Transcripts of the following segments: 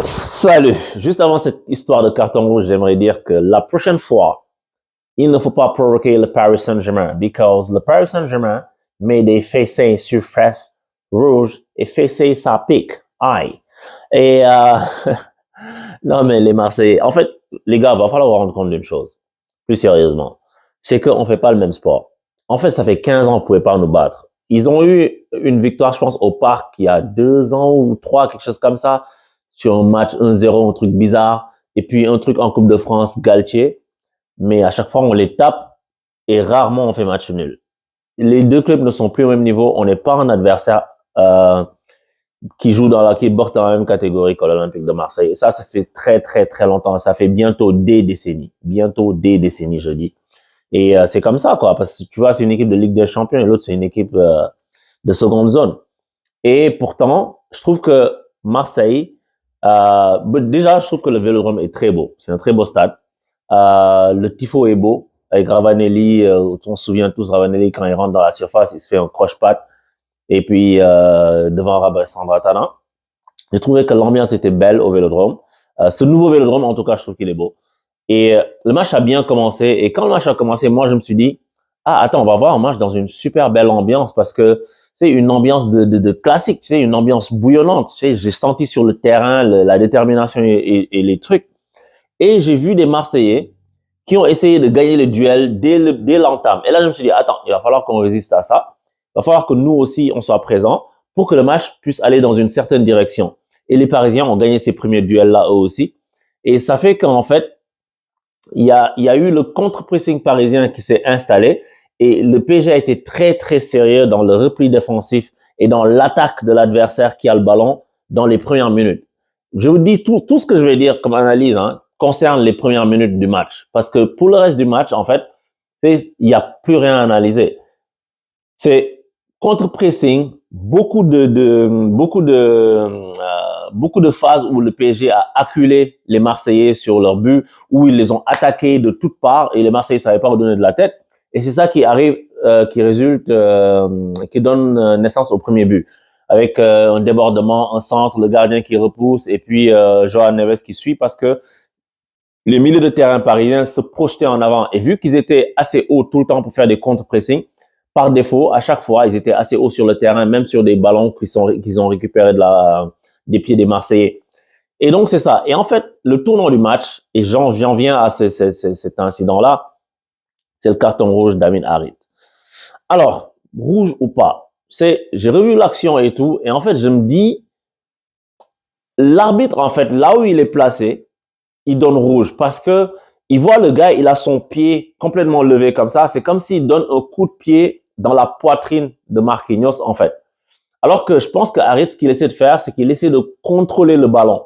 Salut. Juste avant cette histoire de carton rouge, j'aimerais dire que la prochaine fois, il ne faut pas provoquer le Paris Saint-Germain because le Paris Saint-Germain met des fessées sur fesses rouges et fessées ça pique. Aïe. Et non mais les Marseillais, en fait, les gars, va falloir vous rendre compte d'une chose, plus sérieusement, c'est qu'on fait pas le même sport. En fait, ça fait 15 ans qu'on pouvait pas nous battre. Ils ont eu une victoire, je pense, au Parc il y a 2 ans ou 3, quelque chose comme ça, sur un match 1-0, un truc bizarre, et puis un truc en Coupe de France, Galtier. Mais à chaque fois, on les tape et rarement on fait match nul. Les deux clubs ne sont plus au même niveau. On n'est pas un adversaire qui boxe dans la même catégorie que l'Olympique de Marseille. Et ça fait très très très longtemps. Ça fait bientôt des décennies, je dis. Et c'est comme ça, quoi. Parce que tu vois, c'est une équipe de Ligue des Champions et l'autre c'est une équipe de seconde zone. Et pourtant, je trouve que Marseille, déjà, je trouve que le Vélodrome est très beau. C'est un très beau stade. Le tifo est beau. Avec Ravanelli, on se souvient tous, Ravanelli, quand il rentre dans la surface, il se fait un croche-patte. Et puis, devant Rabah-Sandratana. J'ai trouvé que l'ambiance était belle au Vélodrome. Ce nouveau Vélodrome, en tout cas, je trouve qu'il est beau. Et le match a bien commencé. Et quand le match a commencé, moi, je me suis dit, ah, attends, on va voir un match dans une super belle ambiance parce que c'est une ambiance de classique, tu sais, une ambiance bouillonnante. Tu sais, j'ai senti sur le terrain la détermination et les trucs. Et j'ai vu des Marseillais qui ont essayé de gagner le duel dès l'entame. Et là, je me suis dit, attends, il va falloir qu'on résiste à ça. Il va falloir que nous aussi, on soit présents pour que le match puisse aller dans une certaine direction. Et les Parisiens ont gagné ces premiers duels-là eux aussi. Et ça fait qu'en fait, il y a eu le contre-pressing parisien qui s'est installé et le PSG a été très, très sérieux dans le repli défensif et dans l'attaque de l'adversaire qui a le ballon dans les premières minutes. Je vous dis tout ce que je vais dire comme analyse concerne les premières minutes du match. Parce que pour le reste du match, en fait, il n'y a plus rien à analyser. C'est contre-pressing, beaucoup de phases où le PSG a acculé les Marseillais sur leur but, où ils les ont attaqués de toutes parts et les Marseillais ne savaient pas redonner de la tête. Et c'est ça qui arrive, qui donne naissance au premier but. Avec un débordement, un centre, le gardien qui repousse et puis Joao Neves qui suit parce que les milieux de terrain parisiens se projetaient en avant. Et vu qu'ils étaient assez hauts tout le temps pour faire des contre-pressing, par défaut, à chaque fois, ils étaient assez hauts sur le terrain, même sur des ballons qu'ils ont récupérés des pieds des Marseillais. Et donc, c'est ça. Et en fait, le tournant du match, et j'en viens à cet incident-là, c'est le carton rouge d'Amin Harit. Alors, rouge ou pas, j'ai revu l'action et tout, et en fait, je me dis, l'arbitre, en fait, là où il est placé, il donne rouge parce que il voit le gars, il a son pied complètement levé comme ça. C'est comme s'il donne un coup de pied dans la poitrine de Marquinhos, en fait. Alors que je pense que Harit, ce qu'il essaie de faire, c'est qu'il essaie de contrôler le ballon.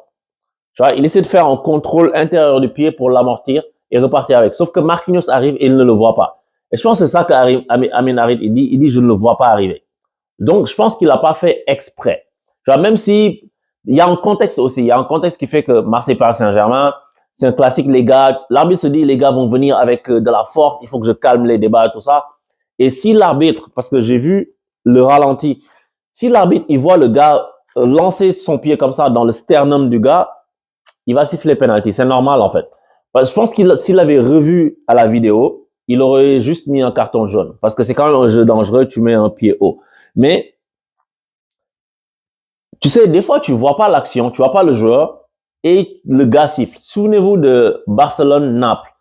Tu vois, il essaie de faire un contrôle intérieur du pied pour l'amortir et repartir avec. Sauf que Marquinhos arrive et il ne le voit pas. Et je pense que c'est ça qu'Amin Harit, il dit, je ne le vois pas arriver. Donc, je pense qu'il n'a pas fait exprès. Tu vois, même si il y a un contexte aussi, il y a un contexte qui fait que Marseille-Paris Saint-Germain, c'est un classique, les gars, l'arbitre se dit, les gars vont venir avec de la force, il faut que je calme les débats et tout ça. Et si l'arbitre, parce que j'ai vu le ralenti, si l'arbitre, il voit le gars lancer son pied comme ça dans le sternum du gars, il va siffler penalty. C'est normal, en fait. Parce que je pense qu'il, s'il avait revu à la vidéo, il aurait juste mis un carton jaune. Parce que c'est quand même un jeu dangereux, tu mets un pied haut. Mais, tu sais, des fois, tu vois pas l'action, tu vois pas le joueur, et le gars siffle. Souvenez-vous de Barcelone-Naples.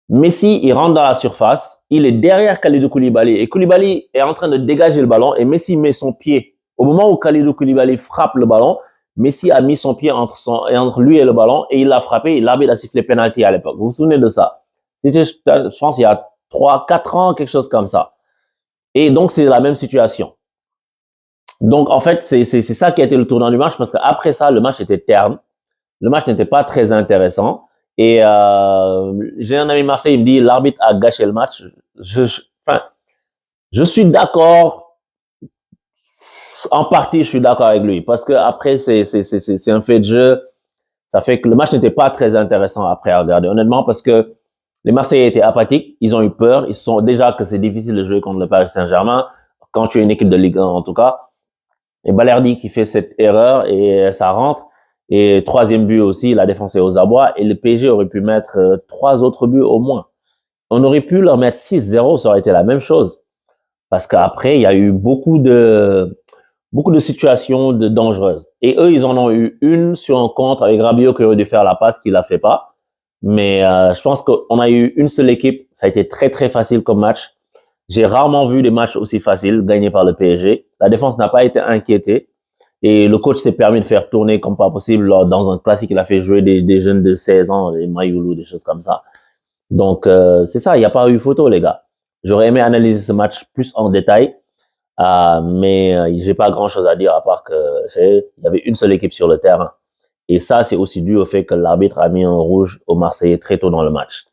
Messi, il rentre dans la surface, il est derrière Kalidou Koulibaly, et Koulibaly est en train de dégager le ballon, et Messi met son pied. Au moment où Kalidou Koulibaly frappe le ballon, Messi a mis son pied entre lui et le ballon, et il l'a frappé, et l'arbitre a sifflé penalty à l'époque. Vous vous souvenez de ça? C'était, je pense, il y a 3-4 ans, quelque chose comme ça. Et donc, c'est la même situation. Donc, en fait, c'est ça qui a été le tournant du match, parce qu'après ça, le match était terne. Le match n'était pas très intéressant. Et j'ai un ami Marseille, il me dit l'arbitre a gâché le match. Je suis d'accord. En partie, je suis d'accord avec lui parce que après c'est un fait de jeu. Ça fait que le match n'était pas très intéressant après à regarder, honnêtement, parce que les Marseillais étaient apathiques. Ils ont eu peur. Ils sont déjà que c'est difficile de jouer contre le Paris Saint-Germain quand tu es une équipe de Ligue 1 en tout cas. Et Balerdi qui fait cette erreur et ça rentre. Et troisième but aussi, la défense est aux abois. Et le PSG aurait pu mettre trois autres buts au moins. On aurait pu leur mettre 6-0, ça aurait été la même chose. Parce qu'après, il y a eu beaucoup de situations dangereuses. Et eux, ils en ont eu une sur un contre avec Rabiot qui aurait dû faire la passe, qu'il la fait pas. Mais je pense qu'on a eu une seule équipe. Ça a été très, très facile comme match. J'ai rarement vu des matchs aussi faciles gagnés par le PSG. La défense n'a pas été inquiétée. Et le coach s'est permis de faire tourner comme pas possible. Dans un classique, il a fait jouer des jeunes de 16 ans, des Mayoulou, des choses comme ça. Donc, c'est ça, il n'y a pas eu photo, les gars. J'aurais aimé analyser ce match plus en détail, mais j'ai pas grand-chose à dire à part que il y avait une seule équipe sur le terrain. Et ça, c'est aussi dû au fait que l'arbitre a mis un rouge aux Marseillais très tôt dans le match.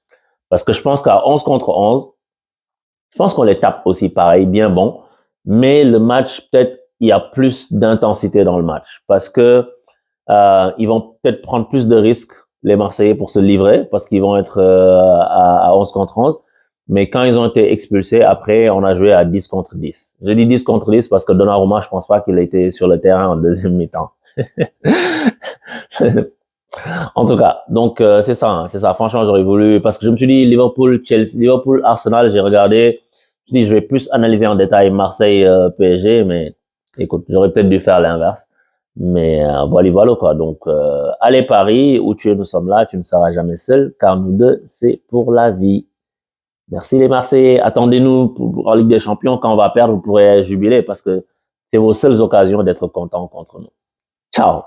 Parce que je pense qu'à 11 contre 11, je pense qu'on les tape aussi pareil, bien bon. Mais le match, peut-être, il y a plus d'intensité dans le match. Parce que ils vont peut-être prendre plus de risques, les Marseillais, pour se livrer, parce qu'ils vont être à 11 contre 11. Mais quand ils ont été expulsés, après, on a joué à 10 contre 10. Je dis 10 contre 10 parce que Donnarumma, je pense pas qu'il a été sur le terrain en deuxième mi-temps. En tout cas, donc c'est ça, hein, c'est ça. Franchement, j'aurais voulu parce que je me suis dit Liverpool, Chelsea, Liverpool, Arsenal, j'ai regardé. Je me suis dit je vais plus analyser en détail Marseille, PSG, mais écoute, j'aurais peut-être dû faire l'inverse. Mais voilà, voilà quoi. Donc allez Paris, où tu es, nous sommes là. Tu ne seras jamais seul, car nous deux, c'est pour la vie. Merci les Marseillais. Attendez-nous en Ligue des Champions. Quand on va perdre, vous pourrez jubiler parce que c'est vos seules occasions d'être contents contre nous. Ciao.